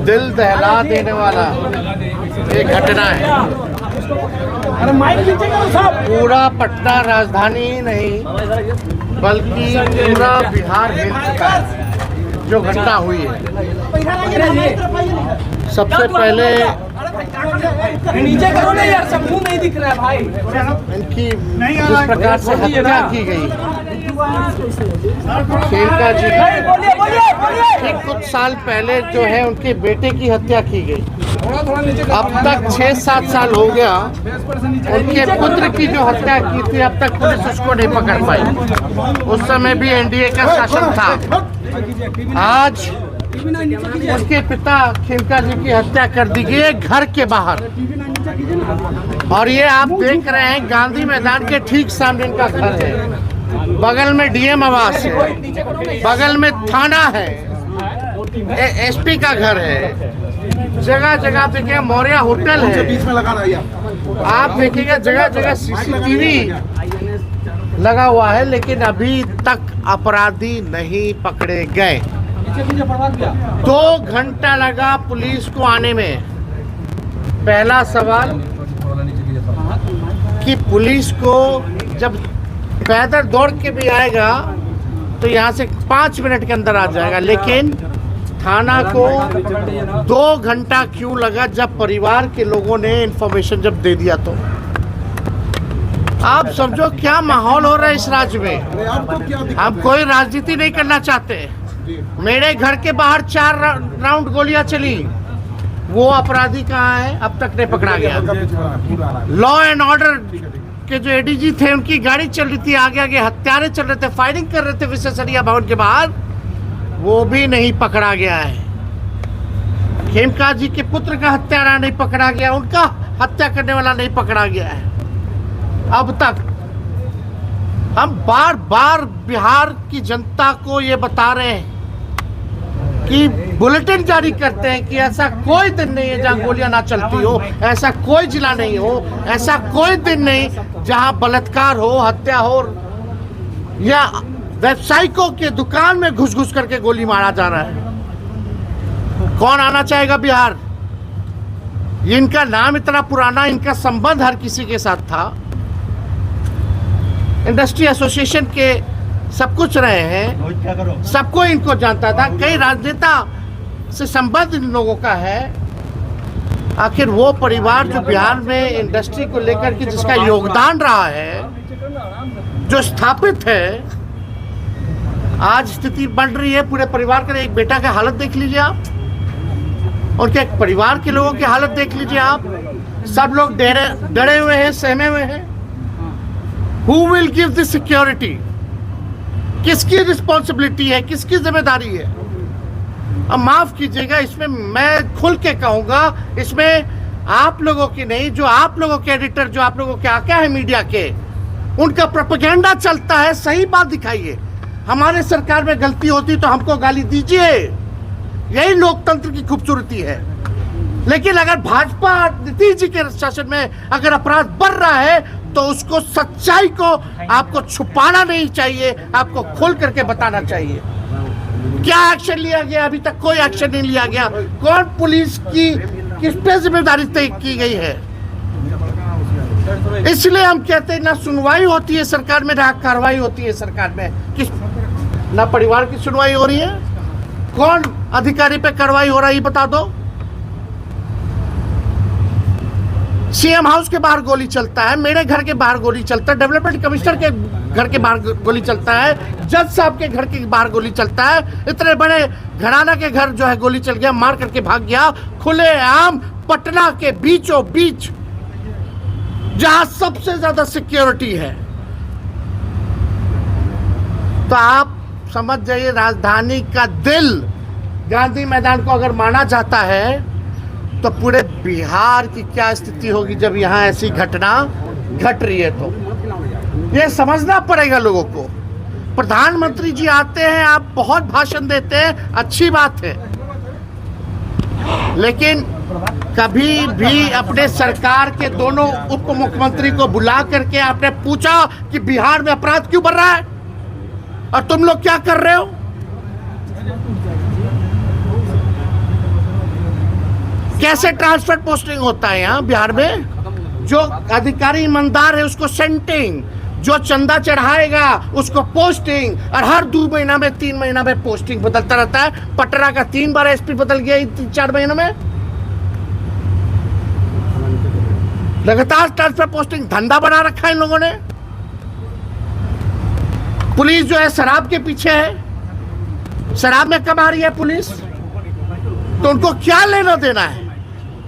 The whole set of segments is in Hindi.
दिल दहला देने वाला एक घटना है। पूरा पटना राजधानी ही नहीं बल्कि पूरा बिहार हिल चुका है जो घटना हुई है। सबसे पहले नीचे करो ना यार, सब मुंह नहीं दिख रहा है भाई। इनकी जिस प्रकार से हत्या की गई खेमका जी ठीक कुछ साल पहले जो है उनके बेटे की हत्या की गई। अब तक 6-7 साल हो गया उनके पुत्र की जो हत्या की थी, अब तक पुलिस उसको नहीं पकड़ पाई। उस समय भी एनडीए का शासन था। आज उसके पिता खेमका जी की हत्या कर दी गई है घर के बाहर। और ये आप देख रहे हैं गांधी मैदान के ठीक सामने इनका घर है, बगल में डीएम आवास है, बगल में थाना है, एसपी का घर है, जगह जगह पे क्या मौर्या होटल है, बीच में लगाना आप देखिएगा जगह जगह सीसीटीवी लगा हुआ है, लेकिन अभी तक अपराधी नहीं पकड़े गए। 2 घंटा लगा पुलिस को आने में। पहला सवाल कि पुलिस को जब पैदल दौड़ के भी आएगा तो यहाँ से 5 मिनट के अंदर आ जाएगा, लेकिन थाना को 2 घंटा क्यों लगा? जब परिवार के लोगों ने इन्फॉर्मेशन जब दे दिया तो आप समझो क्या माहौल हो रहा है इस राज्य में। हम कोई राजनीति नहीं करना चाहते। मेरे घर के बाहर 4 राउंड गोलियां चली, वो अपराधी कहाँ है? अब तक नहीं पकड़ा गया। लॉ एंड ऑर्डर के जो एडीजी थे उनकी गाड़ी चल रही थी, आगे आगे हत्यारे चल रहे थे, फायरिंग कर रहे थे विश्वसनीय भवन के बाहर, वो भी नहीं पकड़ा गया है। खेमका जी के पुत्र का हत्यारा नहीं पकड़ा गया, उनका हत्या करने वाला नहीं पकड़ा गया है। अब तक हम बार बार बिहार की जनता को ये बता रहे हैं कि बुलेटिन जारी करते हैं कि ऐसा कोई दिन नहीं है जहां गोलियां ना चलती हो, ऐसा कोई जिला नहीं हो, ऐसा कोई दिन नहीं जहां बलात्कार हो, हत्या हो या व्यवसायिकों के दुकान में घुस घुस करके गोली मारा जा रहा है। कौन आना चाहेगा बिहार? इनका नाम इतना पुराना, इनका संबंध हर किसी के साथ था, इंडस्ट्री एसोसिएशन के सब कुछ रहे हैं, सबको इनको जानता था, कई राजनेता से संबंध इन लोगों का है। आखिर वो परिवार जो बिहार में इंडस्ट्री को लेकर के जिसका योगदान रहा है, जो स्थापित है, आज स्थिति बढ़ रही है पूरे परिवार का। एक बेटा का हालत देख लीजिए आप, उनके परिवार के लोगों की हालत देख लीजिए आप। सब लोग डरे हुए हैं, सहमे हुए हैं। Who will give the security? किसकी रिस्पॉन्सिबिलिटी है, किसकी जिम्मेदारी है? अब माफ कीजिएगा, इसमें मैं खुल के कहूंगा, इसमें आप लोगों की नहीं, जो आप लोगों के एडिटर, जो आप लोगों के आका है मीडिया के, उनका प्रोपेगेंडा चलता है। सही बात दिखाइए। हमारे सरकार में गलती होती तो हमको गाली दीजिए, यही लोकतंत्र की खूबसूरती है। लेकिन अगर भाजपा नीतीश जी के शासन में अगर अपराध बढ़ रहा है तो उसको, सच्चाई को आपको छुपाना नहीं चाहिए, आपको खोल करके बताना चाहिए। क्या एक्शन लिया गया? अभी तक कोई एक्शन नहीं लिया गया। कौन पुलिस की किस पे जिम्मेदारी तय की गई है? इसलिए हम कहते हैं ना सुनवाई होती है सरकार में, ना कार्रवाई होती है सरकार में। किस ना परिवार की सुनवाई हो रही है, कौन अधिकारी पे कार्रवाई हो रही है बता दो। सीएम हाउस के बाहर गोली चलता है, मेरे घर के बाहर गोली चलता है, डेवलपमेंट कमिश्नर के घर के बाहर गोली चलता है, जज साहब के घर के बाहर गोली चलता है। इतने बड़े घराना के घर जो है गोली चल गया, मार करके भाग गया, खुलेआम पटना के बीचों बीच जहां सबसे ज्यादा सिक्योरिटी है। तो आप समझ जाइए, राजधानी का दिल गांधी मैदान को अगर माना जाता है तो पूरे बिहार की क्या स्थिति होगी जब यहाँ ऐसी घटना घट रही है। तो ये समझना पड़ेगा लोगों को। प्रधानमंत्री जी आते हैं, आप बहुत भाषण देते हैं, अच्छी बात है, लेकिन कभी भी अपने सरकार के दोनों उप मुख्यमंत्री को बुला करके आपने पूछा कि बिहार में अपराध क्यों बढ़ रहा है और तुम लोग क्या कर रहे हो? कैसे ट्रांसफर पोस्टिंग होता है यहाँ बिहार में? जो अधिकारी ईमानदार है उसको सेंटिंग, जो चंदा चढ़ाएगा उसको पोस्टिंग, और हर 2 महीना में 3 महीना में पोस्टिंग बदलता रहता है। पटना का 3 बार एसपी बदल गया 3-4 महीनों में। लगातार ट्रांसफर पोस्टिंग धंधा बना रखा है इन लोगों ने। पुलिस जो है शराब के पीछे है, शराब में कमा रही है पुलिस, तो उनको क्या लेना देना है?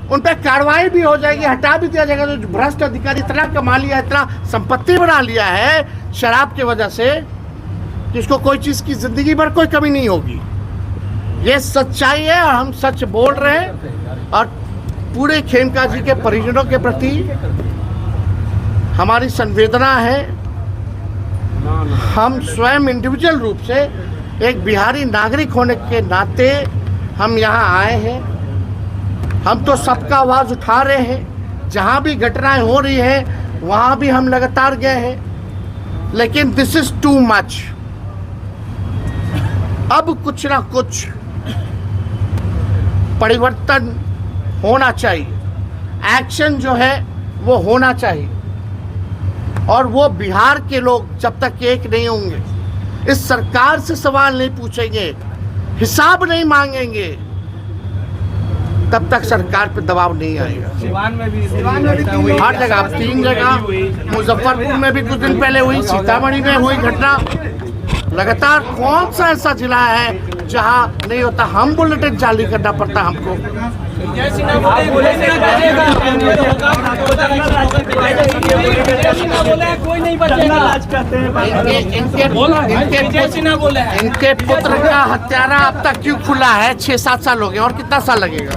उन पर कार्रवाई भी हो जाएगी, हटा भी दिया जाएगा। जो भ्रष्ट अधिकारी इतना कमा लिया, इतना संपत्ति बना लिया है शराब की वजह से कि इसको कोई चीज की जिंदगी भर कोई कमी नहीं होगी। ये सच्चाई है और हम सच बोल रहे हैं। और पूरे खेमका जी के परिजनों के प्रति हमारी संवेदना है। हम स्वयं इंडिविजुअल रूप से एक बिहारी नागरिक होने के नाते हम यहाँ आए हैं। हम तो सबका आवाज़ उठा रहे हैं, जहाँ भी घटनाएं हो रही है वहाँ भी हम लगातार गए हैं, लेकिन दिस इज टू मच। अब कुछ ना कुछ परिवर्तन होना चाहिए, एक्शन जो है वो होना चाहिए। और वो बिहार के लोग जब तक एक नहीं होंगे, इस सरकार से सवाल नहीं पूछेंगे, हिसाब नहीं मांगेंगे, तब तक सरकार पे दबाव नहीं आएगा। सिवान में भी हर जगह 3 जगह, मुजफ्फरपुर में भी कुछ दिन पहले हुई, सीतामढ़ी में हुई घटना। लगातार कौन सा ऐसा जिला है जहां नहीं होता? हम बुलेटिन जारी करना पड़ता हमको। कोई नहीं बचेगा। इनके पुत्र का हत्यारा अब तक क्यों खुला है? 6-7 साल हो गए, और कितना साल लगेगा?